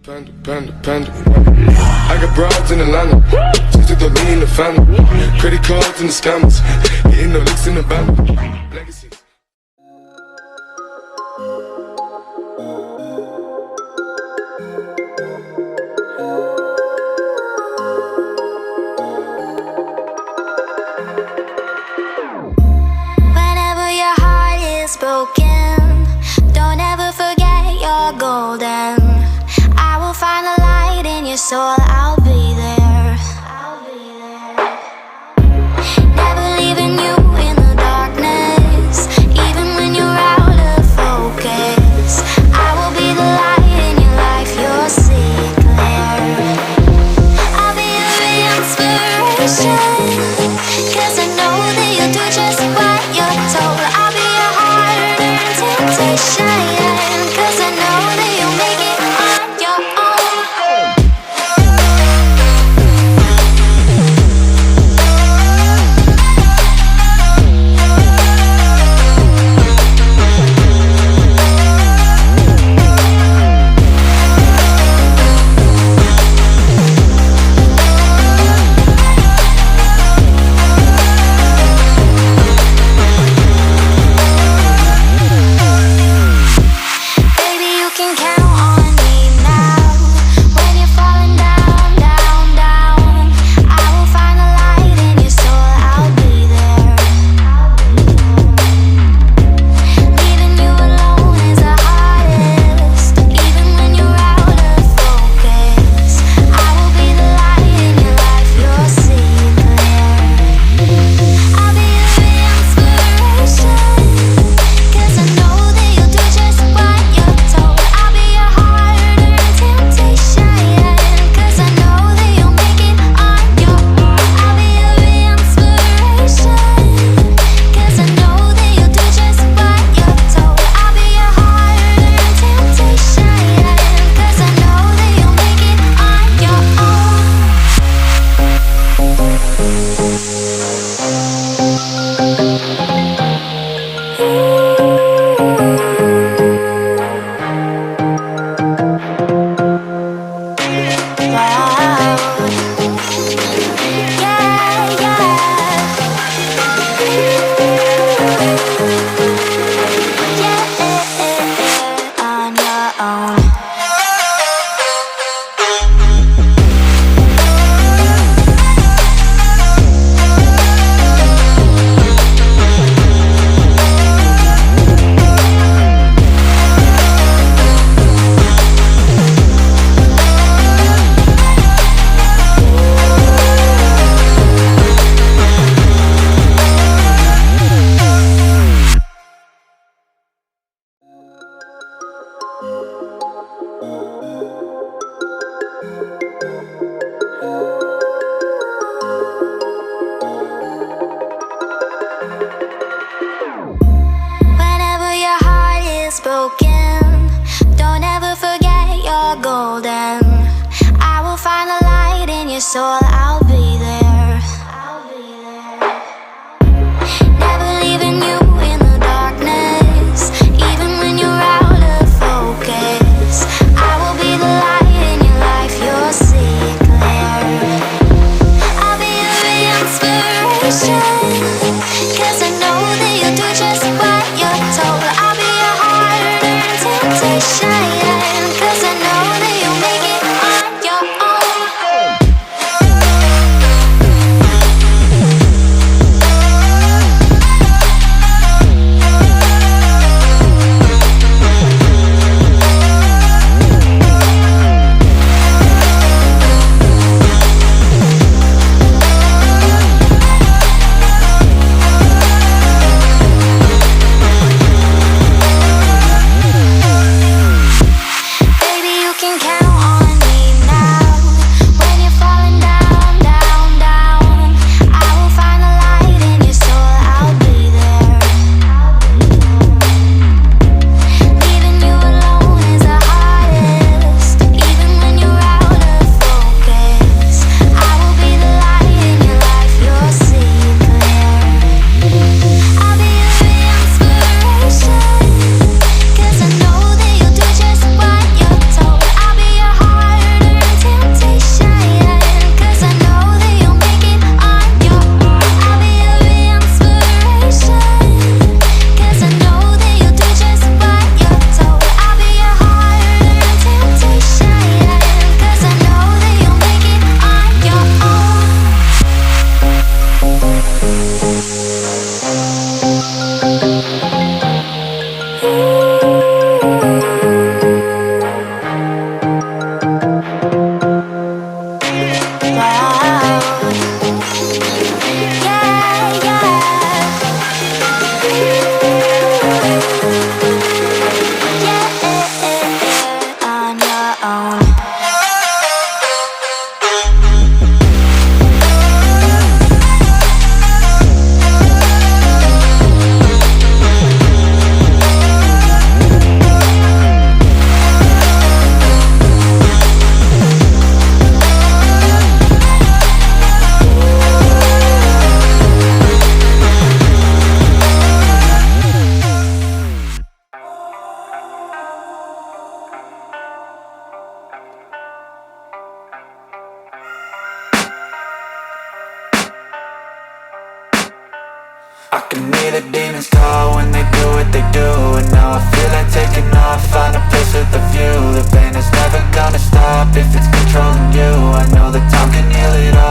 Panda. I got broads in Atlanta, just to throw me in the family. Credit cards and the scammers, getting no licks in the band. Legacy. Whenever your heart is broken, don't ever forget you're golden. I will find the light in your soul, I'll be there. Never leaving you in the darkness, even when you're out of focus. I will be the light in your life, you'll see it clear. I'll be your inspiration, 'cause I know that you'll do just what you're told. I'll be your hard-earned temptation, 'cause I know that you'll make it on your own. Baby, you can count on me now. When you're falling down, down, down, I will find the light in your soul, I'll be there. Leaving you alone is the hardest, even when you're out of focus. I will be the light in your life, you'll see it clear. I'll be your inspiration, 'cause I know that you'll do just what you're told. I'll be your hard-earned temptation, 'cause I know that you'll make it on your own. I'll be your inspiration, 'cause I know that you'll do just what you're told. I'll be your hard-earned temptation, 'cause I know that you'll make it on your own. Wow. Yeah, yeah. On your own. Whenever your heart is broken, don't ever forget you're golden. I will find the light in your soul, I'll be there. Never leaving you in the darkness, even when you're out of focus. I will be the light in your life, you'll see it clear. I'll be your inspiration, 'cause I know that you'll do just what you're told. I'll be your hard-earned temptation, 'cause I know that you'll make it on your own. down. I can hear the demons call when they do what they do. And now I feel like taking off, find a place with a view. The pain is never gonna stop if it's controlling you. I know that time can heal it all.